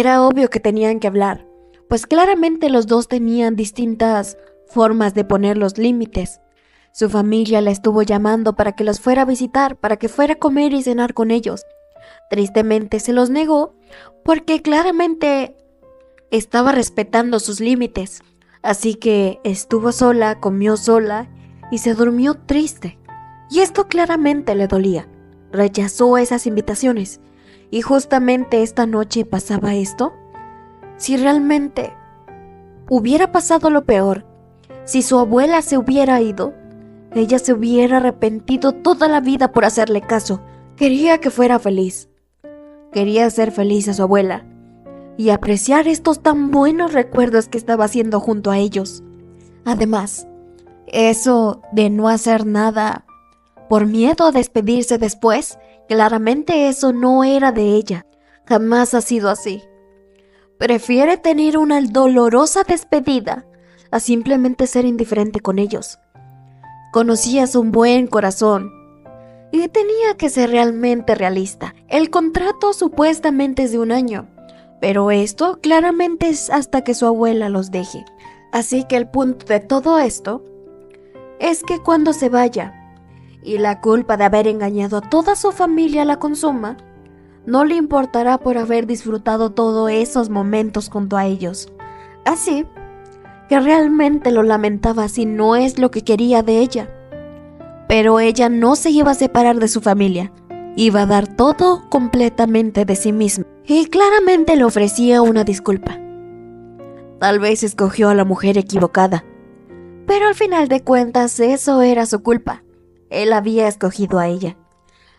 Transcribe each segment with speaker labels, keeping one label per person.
Speaker 1: Era obvio que tenían que hablar, pues claramente los dos tenían distintas formas de poner los límites. Su familia la estuvo llamando para que los fuera a visitar, para que fuera a comer y cenar con ellos. Tristemente se los negó porque claramente estaba respetando sus límites. Así que estuvo sola, comió sola y se durmió triste. Y esto claramente le dolía. Rechazó esas invitaciones. Y justamente esta noche pasaba esto. Si realmente hubiera pasado lo peor, si su abuela se hubiera ido, ella se hubiera arrepentido toda la vida por hacerle caso. Quería que fuera feliz. Quería hacer feliz a su abuela y apreciar estos tan buenos recuerdos que estaba haciendo junto a ellos. Además, eso de no hacer nada por miedo a despedirse después, claramente eso no era de ella. Jamás ha sido así. Prefiere tener una dolorosa despedida a simplemente ser indiferente con ellos. Conocías un buen corazón y tenía que ser realmente realista. El contrato supuestamente es de 1 año, pero esto claramente es hasta que su abuela los deje. Así que el punto de todo esto es que cuando se vaya y la culpa de haber engañado a toda su familia la consuma, no le importará por haber disfrutado todos esos momentos junto a ellos. Así que realmente lo lamentaba si no es lo que quería de ella. Pero ella no se iba a separar de su familia, iba a dar todo completamente de sí misma. Y claramente le ofrecía una disculpa. Tal vez escogió a la mujer equivocada, pero al final de cuentas eso era su culpa. Él había escogido a ella.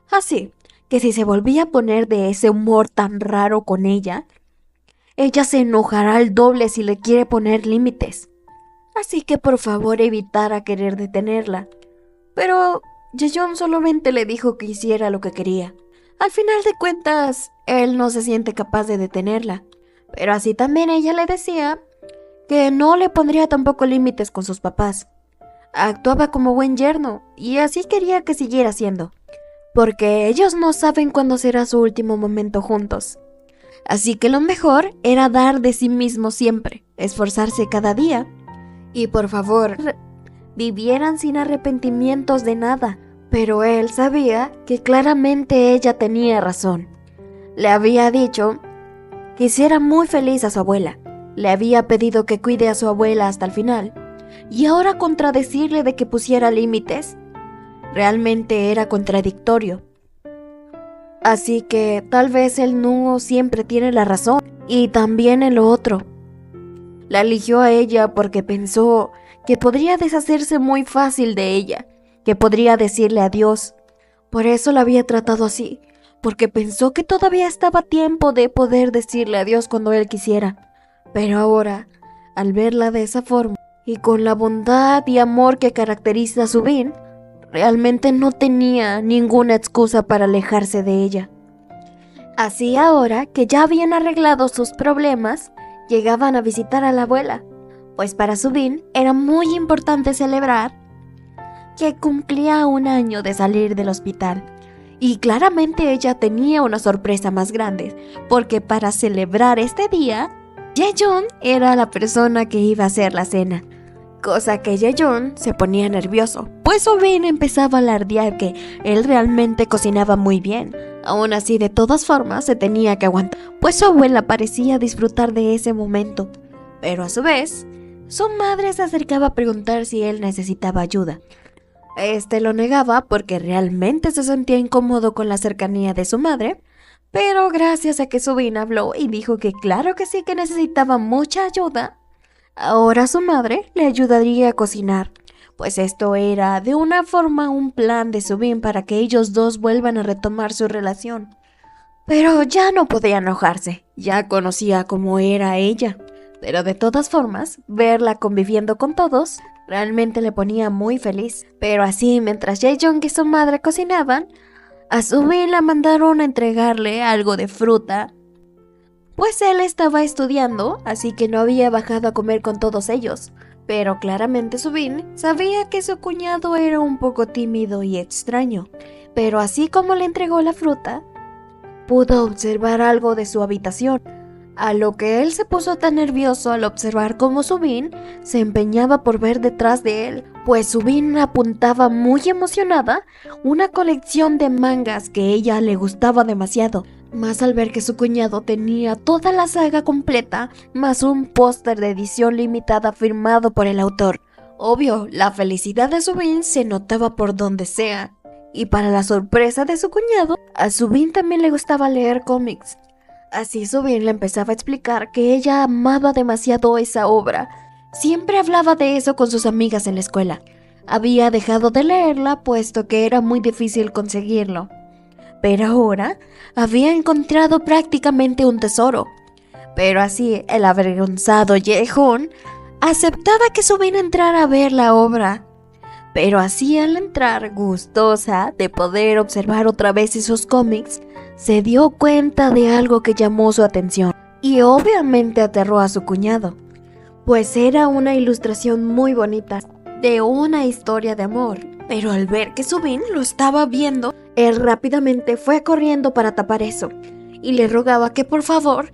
Speaker 1: Así que si se volvía a poner de ese humor tan raro con ella se enojará al doble si le quiere poner límites. Así que por favor evitara querer detenerla. Pero Jaeyoung solamente le dijo que hiciera lo que quería. Al final de cuentas, él no se siente capaz de detenerla. Pero así también ella le decía que no le pondría tampoco límites con sus papás. Actuaba como buen yerno y así quería que siguiera siendo, porque ellos no saben cuándo será su último momento juntos. Así que lo mejor era dar de sí mismo siempre, esforzarse cada día y por favor, vivieran sin arrepentimientos de nada. Pero él sabía que claramente ella tenía razón. Le había dicho que hiciera muy feliz a su abuela. Le había pedido que cuide a su abuela hasta el final. Y ahora contradecirle de que pusiera límites, realmente era contradictorio. Así que tal vez él no siempre tiene la razón. Y también en lo otro. La eligió a ella porque pensó que podría deshacerse muy fácil de ella, que podría decirle adiós. Por eso la había tratado así, porque pensó que todavía estaba a tiempo de poder decirle adiós cuando él quisiera. Pero ahora, al verla de esa forma, y con la bondad y amor que caracteriza a Subin, realmente no tenía ninguna excusa para alejarse de ella. Así ahora que ya habían arreglado sus problemas, llegaban a visitar a la abuela, pues para Subin era muy importante celebrar que cumplía 1 año de salir del hospital. Y claramente ella tenía una sorpresa más grande, porque para celebrar este día, Jaeyoung era la persona que iba a hacer la cena. Cosa que Jaeyoung se ponía nervioso, pues Subin empezaba a alardear que él realmente cocinaba muy bien. Aún así, de todas formas, se tenía que aguantar, pues su abuela parecía disfrutar de ese momento. Pero a su vez, su madre se acercaba a preguntar si él necesitaba ayuda. Lo negaba porque realmente se sentía incómodo con la cercanía de su madre, pero gracias a que Subin habló y dijo que claro que sí que necesitaba mucha ayuda, ahora su madre le ayudaría a cocinar, pues esto era de una forma un plan de Subin para que ellos dos vuelvan a retomar su relación. Pero ya no podía enojarse, ya conocía cómo era ella, pero de todas formas, verla conviviendo con todos realmente le ponía muy feliz. Pero así, mientras Jaeyoung y su madre cocinaban, a Subin la mandaron a entregarle algo de fruta, pues él estaba estudiando, así que no había bajado a comer con todos ellos. Pero claramente Subin sabía que su cuñado era un poco tímido y extraño. Pero así como le entregó la fruta, pudo observar algo de su habitación. a lo que él se puso tan nervioso al observar cómo Subin se empeñaba por ver detrás de él, pues Subin apuntaba muy emocionada una colección de mangas que a ella le gustaba demasiado, más al ver que su cuñado tenía toda la saga completa, más un póster de edición limitada firmado por el autor. Obvio, la felicidad de Subin se notaba por donde sea. Y para la sorpresa de su cuñado, a Subin también le gustaba leer cómics. Así Subin le empezaba a explicar que ella amaba demasiado esa obra. Siempre hablaba de eso con sus amigas en la escuela. Había dejado de leerla puesto que era muy difícil conseguirlo. Pero ahora había encontrado prácticamente un tesoro. Pero así el avergonzado Jae-hoon aceptaba que Subin entrara a ver la obra. Pero así al entrar, gustosa de poder observar otra vez esos cómics, se dio cuenta de algo que llamó su atención y obviamente aterró a su cuñado, pues era una ilustración muy bonita de una historia de amor. Pero al ver que Subin lo estaba viendo, él rápidamente fue corriendo para tapar eso y le rogaba que por favor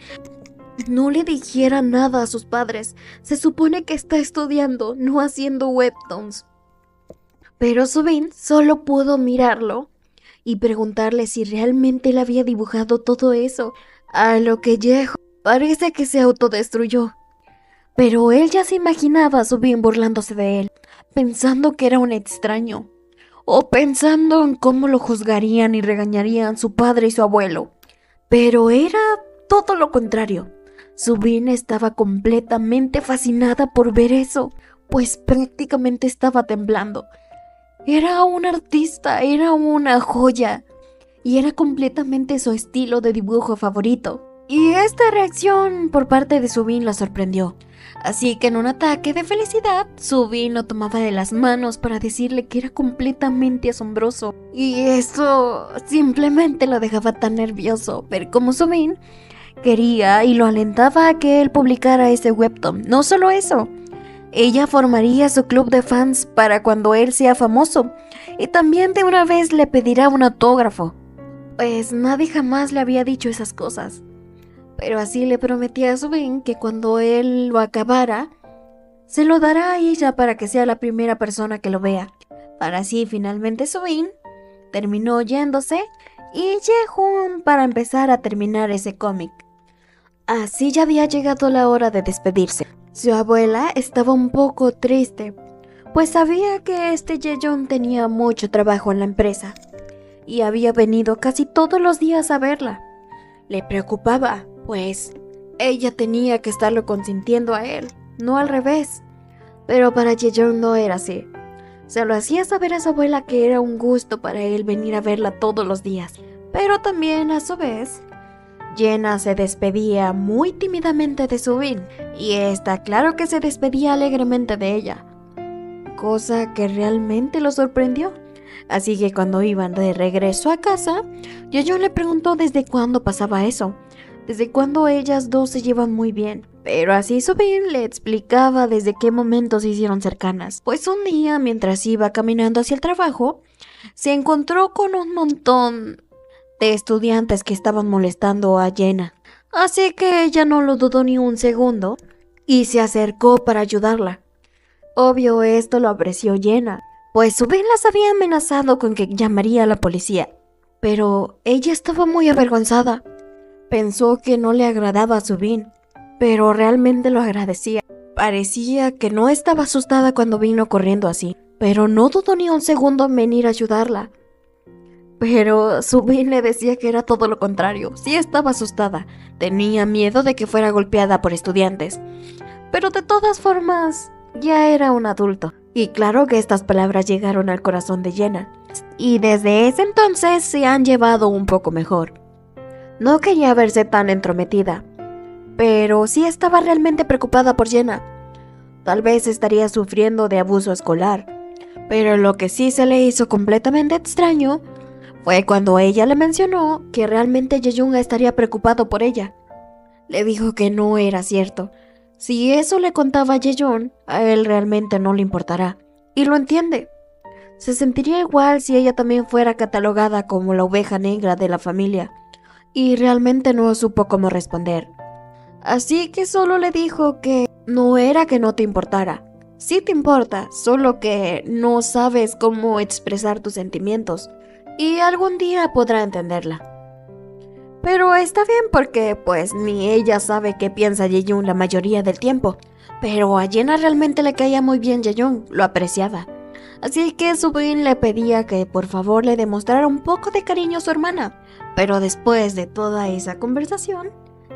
Speaker 1: no le dijera nada a sus padres. Se supone que está estudiando, no haciendo webtoons. Pero Subin solo pudo mirarlo y preguntarle si realmente le había dibujado todo eso, a lo que Jae-hoon parece que se autodestruyó. Pero él ya se imaginaba a Subin burlándose de él, pensando que era un extraño, o pensando en cómo lo juzgarían y regañarían su padre y su abuelo. Pero era todo lo contrario. Subin estaba completamente fascinada por ver eso, pues prácticamente estaba temblando. Era un artista, era una joya, y era completamente su estilo de dibujo favorito. Y esta reacción por parte de Subin la sorprendió. Así que en un ataque de felicidad, Subin lo tomaba de las manos para decirle que era completamente asombroso. Y eso simplemente lo dejaba tan nervioso, ver cómo Subin quería y lo alentaba a que él publicara ese webtoon. No solo eso, ella formaría su club de fans para cuando él sea famoso, y también de una vez le pedirá un autógrafo, pues nadie jamás le había dicho esas cosas. Pero así le prometía a Subin que cuando él lo acabara, se lo dará a ella para que sea la primera persona que lo vea. Para así finalmente Subin terminó yéndose y Jae-hoon para empezar a terminar ese cómic. Así ya había llegado la hora de despedirse. Su abuela estaba un poco triste, pues sabía que Jae-yoon tenía mucho trabajo en la empresa y había venido casi todos los días a verla. Le preocupaba, pues ella tenía que estarlo consintiendo a él, no al revés. Pero para Jae-yoon no era así. Se lo hacía saber a su abuela que era un gusto para él venir a verla todos los días, pero también a su vez Jenna se despedía muy tímidamente de Subin, y está claro que se despedía alegremente de ella, cosa que realmente lo sorprendió. Así que cuando iban de regreso a casa, Jae-yoon le preguntó desde cuándo pasaba eso, desde cuándo ellas dos se llevan muy bien. Pero así Subin le explicaba desde qué momento se hicieron cercanas. Pues un día, mientras iba caminando hacia el trabajo, se encontró con un montón de estudiantes que estaban molestando a Jenna. Así que ella no lo dudó ni un segundo y se acercó para ayudarla. Obvio esto lo apreció Jenna, pues Subin las había amenazado con que llamaría a la policía. Pero ella estaba muy avergonzada. Pensó que no le agradaba a Subin, pero realmente lo agradecía. Parecía que no estaba asustada cuando vino corriendo así, pero no dudó ni un segundo en venir a ayudarla. Pero Subin le decía que era todo lo contrario. Sí estaba asustada, tenía miedo de que fuera golpeada por estudiantes, pero de todas formas ya era un adulto. Y claro que estas palabras llegaron al corazón de Jenna, y desde ese entonces se han llevado un poco mejor. No quería verse tan entrometida, pero sí estaba realmente preocupada por Jenna. Tal vez estaría sufriendo de abuso escolar, pero lo que sí se le hizo completamente extraño fue cuando ella le mencionó que realmente Jae-yoon estaría preocupado por ella. Le dijo que no era cierto. Si eso le contaba a Jae-yoon, a él realmente no le importará. Y lo entiende. Se sentiría igual si ella también fuera catalogada como la oveja negra de la familia. Y realmente no supo cómo responder. Así que solo le dijo que no era que no te importara. Sí te importa, solo que no sabes cómo expresar tus sentimientos y algún día podrá entenderla. Pero está bien porque pues ni ella sabe qué piensa Jaeyoung la mayoría del tiempo. Pero a Jenna realmente le caía muy bien Jaeyoung, lo apreciaba. Así que Subin le pedía que por favor le demostrara un poco de cariño a su hermana. Pero después de toda esa conversación,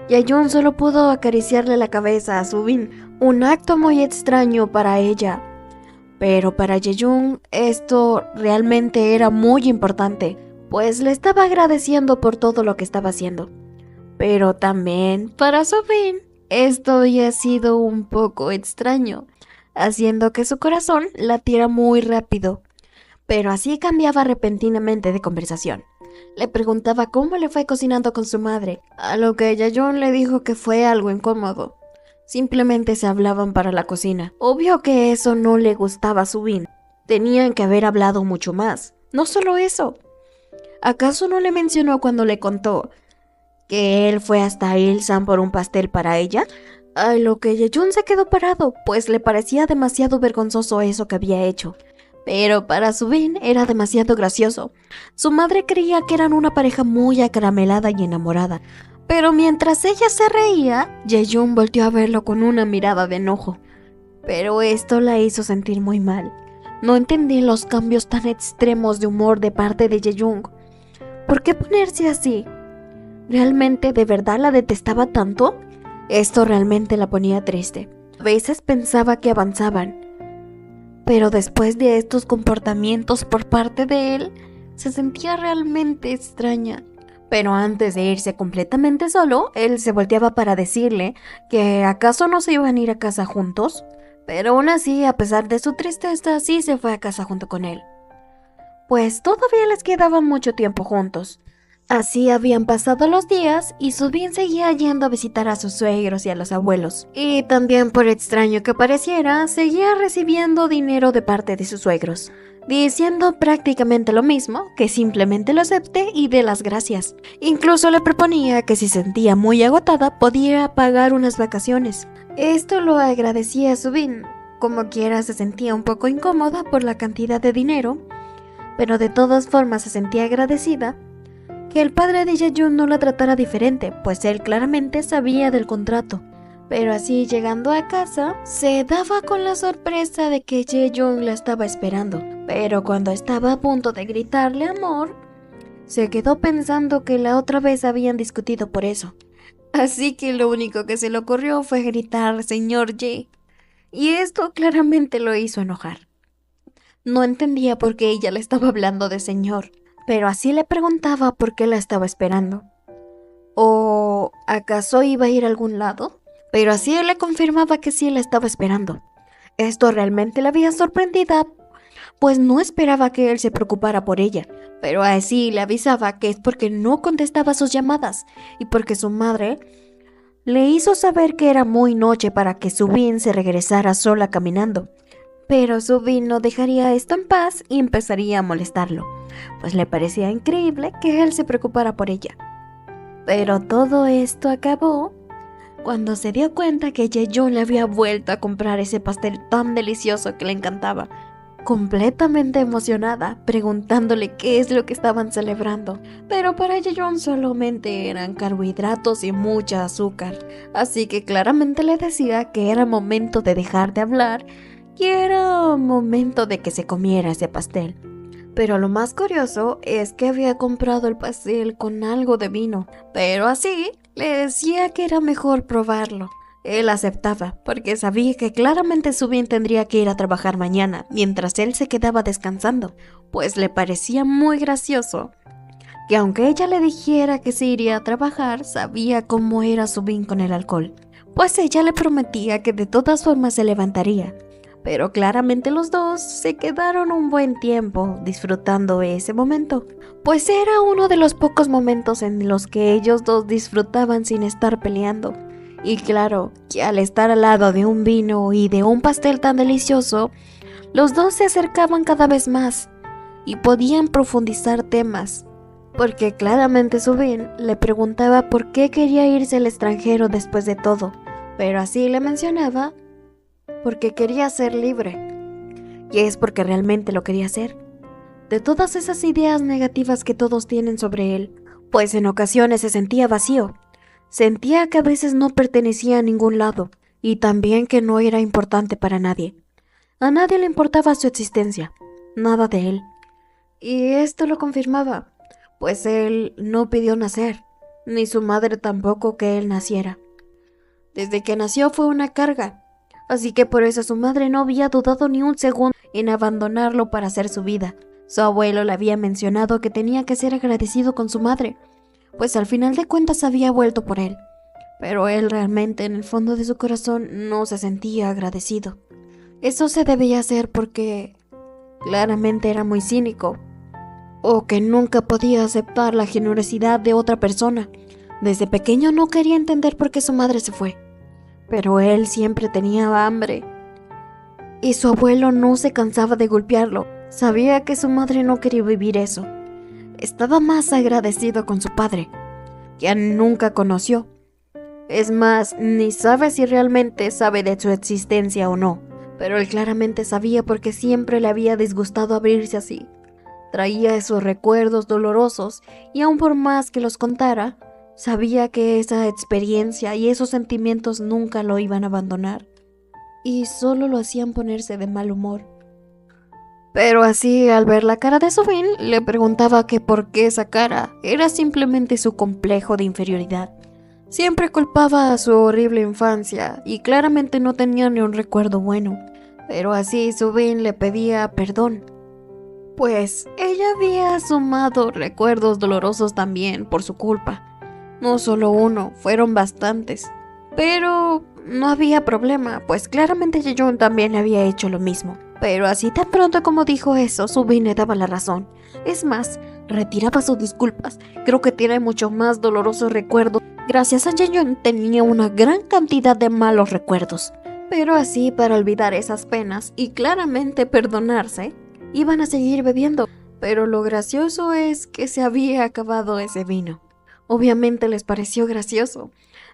Speaker 1: Jaeyoung solo pudo acariciarle la cabeza a Subin, un acto muy extraño para ella. Pero para Jaeyoung esto realmente era muy importante, pues le estaba agradeciendo por todo lo que estaba haciendo. Pero también para Subin esto había sido un poco extraño, haciendo que su corazón latiera muy rápido. Pero así cambiaba repentinamente de conversación. Le preguntaba cómo le fue cocinando con su madre, a lo que Jaeyoung le dijo que fue algo incómodo. Simplemente se hablaban para la cocina. Obvio que eso no le gustaba a Subin. Tenían que haber hablado mucho más. No solo eso. ¿Acaso no le mencionó cuando le contó que él fue hasta Ilsan por un pastel para ella? A lo que Jaeyoung se quedó parado, pues le parecía demasiado vergonzoso eso que había hecho. Pero para Subin era demasiado gracioso. Su madre creía que eran una pareja muy acaramelada y enamorada. Pero mientras ella se reía, Jaeyoung volteó a verlo con una mirada de enojo. Pero esto la hizo sentir muy mal. No entendí los cambios tan extremos de humor de parte de Jaeyoung. ¿Por qué ponerse así? ¿Realmente de verdad la detestaba tanto? Esto realmente la ponía triste. A veces pensaba que avanzaban. Pero después de estos comportamientos por parte de él, se sentía realmente extraña. Pero antes de irse completamente solo, él se volteaba para decirle que acaso no se iban a ir a casa juntos. Pero aún así, a pesar de su tristeza, sí se fue a casa junto con él. Pues todavía les quedaba mucho tiempo juntos. Así habían pasado los días y Subin seguía yendo a visitar a sus suegros y a los abuelos. Y también, por extraño que pareciera, seguía recibiendo dinero de parte de sus suegros, diciendo prácticamente lo mismo, que simplemente lo acepte y dé las gracias. Incluso le proponía que si se sentía muy agotada podía pagar unas vacaciones. Esto lo agradecía a Subin. Como quiera se sentía un poco incómoda por la cantidad de dinero, pero de todas formas se sentía agradecida que el padre de Jaeyoung no la tratara diferente, pues él claramente sabía del contrato. Pero así, llegando a casa, se daba con la sorpresa de que Jaeyoung la estaba esperando. Pero cuando estaba a punto de gritarle amor, se quedó pensando que la otra vez habían discutido por eso. Así que lo único que se le ocurrió fue gritar "Señor Jae", y esto claramente lo hizo enojar. No entendía por qué ella le estaba hablando de señor, pero así le preguntaba por qué la estaba esperando. ¿O acaso iba a ir a algún lado? Pero así él le confirmaba que sí la estaba esperando. Esto realmente la había sorprendida, pues no esperaba que él se preocupara por ella, pero así le avisaba que es porque no contestaba sus llamadas y porque su madre le hizo saber que era muy noche para que Subin se regresara sola caminando. Pero Subin no dejaría esto en paz y empezaría a molestarlo, pues le parecía increíble que él se preocupara por ella. Pero todo esto acabó cuando se dio cuenta que Jaeyoung le había vuelto a comprar ese pastel tan delicioso que le encantaba, completamente emocionada, preguntándole qué es lo que estaban celebrando. Pero para Jaeyoung solamente eran carbohidratos y mucha azúcar, así que claramente le decía que era momento de dejar de hablar y era momento de que se comiera ese pastel. Pero lo más curioso es que había comprado el pastel con algo de vino, pero así le decía que era mejor probarlo. Él aceptaba, porque sabía que claramente Subin tendría que ir a trabajar mañana, mientras él se quedaba descansando, pues le parecía muy gracioso que aunque ella le dijera que se iría a trabajar, sabía cómo era Subin con el alcohol, pues ella le prometía que de todas formas se levantaría. Pero claramente los dos se quedaron un buen tiempo disfrutando ese momento, pues era uno de los pocos momentos en los que ellos dos disfrutaban sin estar peleando. Y claro, que al estar al lado de un vino y de un pastel tan delicioso, los dos se acercaban cada vez más y podían profundizar temas. porque claramente Subin le preguntaba por qué quería irse al extranjero después de todo, pero así le mencionaba porque quería ser libre, y es porque realmente lo quería hacer. De todas esas ideas negativas que todos tienen sobre él, pues en ocasiones se sentía vacío, sentía que a veces no pertenecía a ningún lado, y también que no era importante para nadie. A nadie le importaba su existencia, nada de él. Y esto lo confirmaba, pues él no pidió nacer, ni su madre tampoco que él naciera. Desde que nació fue una carga, así que por eso su madre no había dudado ni un segundo en abandonarlo para hacer su vida. Su abuelo le había mencionado que tenía que ser agradecido con su madre, pues al final de cuentas había vuelto por él. Pero él realmente en el fondo de su corazón no se sentía agradecido. Eso se debía hacer porque claramente era muy cínico, o que nunca podía aceptar la generosidad de otra persona. Desde pequeño no quería entender por qué su madre se fue, pero él siempre tenía hambre, y su abuelo no se cansaba de golpearlo. Sabía que su madre no quería vivir eso. Estaba más agradecido con su padre, que nunca conoció. Es más, ni sabe si realmente sabe de su existencia o no, pero él claramente sabía porque siempre le había disgustado abrirse así. Traía esos recuerdos dolorosos y aun por más que los contara, sabía que esa experiencia y esos sentimientos nunca lo iban a abandonar y solo lo hacían ponerse de mal humor. Pero así, al ver la cara de Subin, le preguntaba que por qué esa cara era simplemente su complejo de inferioridad. Siempre culpaba a su horrible infancia y claramente no tenía ni un recuerdo bueno. Pero así Subin le pedía perdón, pues ella había sumado recuerdos dolorosos también por su culpa. No solo uno, fueron bastantes. Pero no había problema, pues claramente Jaeyoung también había hecho lo mismo. Pero así tan pronto como dijo eso, Subin le daba la razón. Es más, retiraba sus disculpas. Creo que tiene mucho más dolorosos recuerdos. Gracias a Jaeyoung tenía una gran cantidad de malos recuerdos. Pero así, para olvidar esas penas y claramente perdonarse, iban a seguir bebiendo. Pero lo gracioso es que se había acabado ese vino. Obviamente les pareció gracioso.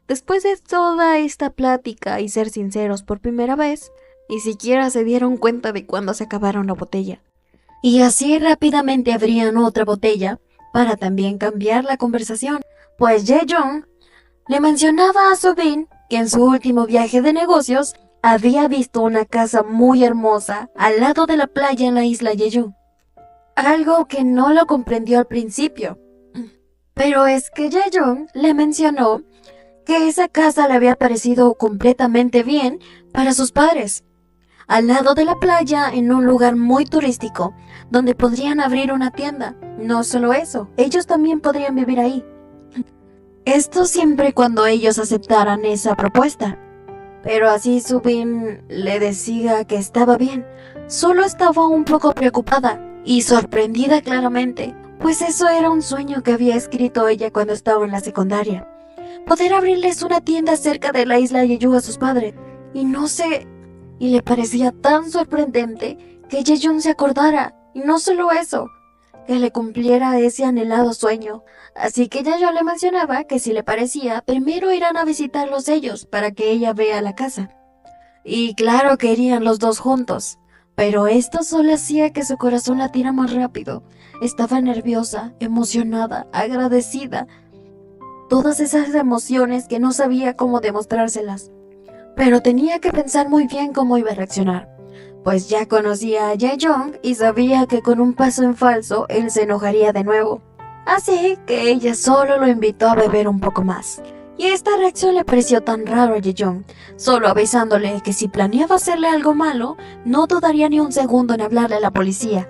Speaker 1: Después de toda esta plática y ser sinceros por primera vez, ni siquiera se dieron cuenta de cuándo se acabaron la botella. Y así rápidamente abrían otra botella para también cambiar la conversación, pues Jaeyoung le mencionaba a Subin que en su último viaje de negocios había visto una casa muy hermosa al lado de la playa en la isla Jeju. Algo que no lo comprendió al principio. Pero es que Jaeyoung le mencionó que esa casa le había parecido completamente bien para sus padres. Al lado de la playa, en un lugar muy turístico, donde podrían abrir una tienda. No solo eso, ellos también podrían vivir ahí. Esto siempre cuando ellos aceptaran esa propuesta. Pero así Subin le decía que estaba bien, solo estaba un poco preocupada y sorprendida claramente, pues eso era un sueño que había escrito ella cuando estaba en la secundaria. Poder abrirles una tienda cerca de la isla Jeju a sus padres. Y le parecía tan sorprendente que Jaeyoung se acordara, y no solo eso, que le cumpliera ese anhelado sueño. Así que Jaeyoung le mencionaba que si le parecía, primero irán a visitarlos ellos para que ella vea la casa. Y claro que irían los dos juntos, pero esto solo hacía que su corazón latiera más rápido. Estaba nerviosa, emocionada, agradecida. Todas esas emociones que no sabía cómo demostrárselas. Pero tenía que pensar muy bien cómo iba a reaccionar, pues ya conocía a Jaeyoung y sabía que con un paso en falso él se enojaría de nuevo. Así que ella solo lo invitó a beber un poco más. Y esta reacción le pareció tan raro a Jaeyoung, solo avisándole que si planeaba hacerle algo malo, no dudaría ni un segundo en hablarle a la policía.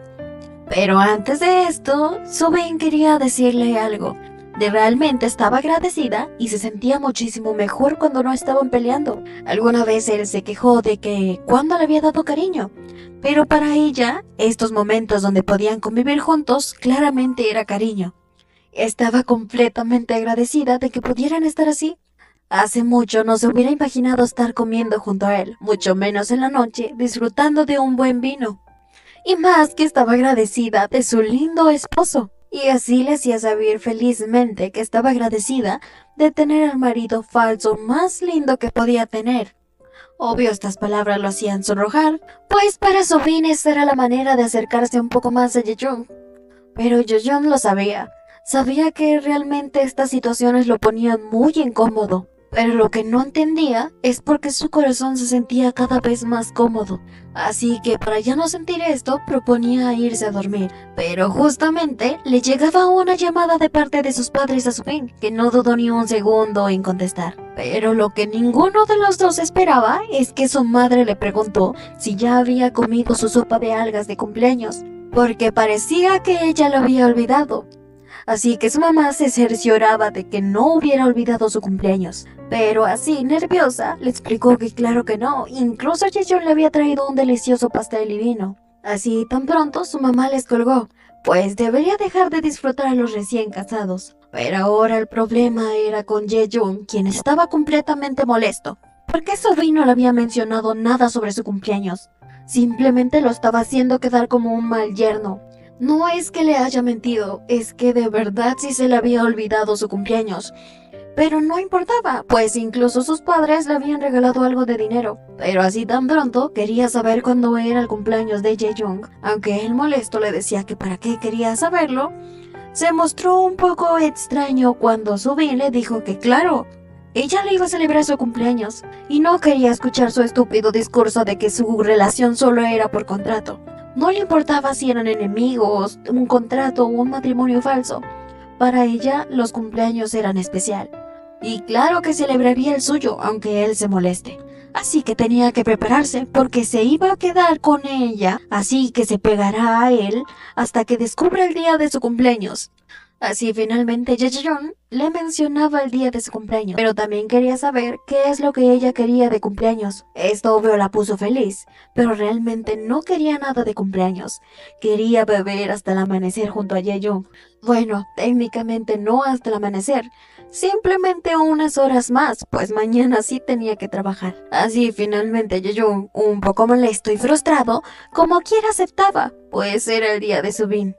Speaker 1: Pero antes de esto, Subin quería decirle algo. Realmente estaba agradecida y se sentía muchísimo mejor cuando no estaban peleando. Alguna vez él se quejó de que cuando le había dado cariño, pero para ella, estos momentos donde podían convivir juntos claramente era cariño. Estaba completamente agradecida de que pudieran estar así. Hace mucho no se hubiera imaginado estar comiendo junto a él, mucho menos en la noche, disfrutando de un buen vino. Y más que estaba agradecida de su lindo esposo. Y así le hacía saber felizmente que estaba agradecida de tener al marido falso más lindo que podía tener. Obvio, estas palabras lo hacían sonrojar, pues para Subin esa era la manera de acercarse un poco más a Yejong. Pero Yejong lo sabía. Sabía que realmente estas situaciones lo ponían muy incómodo. Pero lo que no entendía es por qué su corazón se sentía cada vez más cómodo. Así que para ya no sentir esto, proponía irse a dormir. Pero justamente le llegaba una llamada de parte de sus padres a Subin, que no dudó ni un segundo en contestar. Pero lo que ninguno de los dos esperaba es que su madre le preguntó si ya había comido su sopa de algas de cumpleaños, porque parecía que ella lo había olvidado. Así que su mamá se cercioraba de que no hubiera olvidado su cumpleaños. Pero así, nerviosa, le explicó que claro que no, incluso Jaehyun le había traído un delicioso pastel y vino. Así tan pronto su mamá les colgó, pues debería dejar de disfrutar a los recién casados. Pero ahora el problema era con Jaehyun, quien estaba completamente molesto, porque Sobi no le había mencionado nada sobre su cumpleaños. Simplemente lo estaba haciendo quedar como un mal yerno. No es que le haya mentido, es que de verdad sí se le había olvidado su cumpleaños. Pero no importaba, pues incluso sus padres le habían regalado algo de dinero. Pero así tan pronto quería saber cuándo era el cumpleaños de Jaehyung, aunque él molesto le decía que para qué quería saberlo. Se mostró un poco extraño cuando Subin le dijo que claro, ella le iba a celebrar su cumpleaños y no quería escuchar su estúpido discurso de que su relación solo era por contrato. No le importaba si eran enemigos, un contrato o un matrimonio falso. Para ella, los cumpleaños eran especial. Y claro que celebraría el suyo, aunque él se moleste. Así que tenía que prepararse porque se iba a quedar con ella, así que se pegará a él hasta que descubra el día de su cumpleaños. Así finalmente Jaehyun le mencionaba el día de su cumpleaños, pero también quería saber qué es lo que ella quería de cumpleaños. Esto obvio la puso feliz, pero realmente no quería nada de cumpleaños. Quería beber hasta el amanecer junto a Jaehyun. Bueno, técnicamente no hasta el amanecer, simplemente unas horas más, pues mañana sí tenía que trabajar. Así finalmente Jaehyun, un poco molesto y frustrado, como quiera aceptaba, pues era el día de Subin.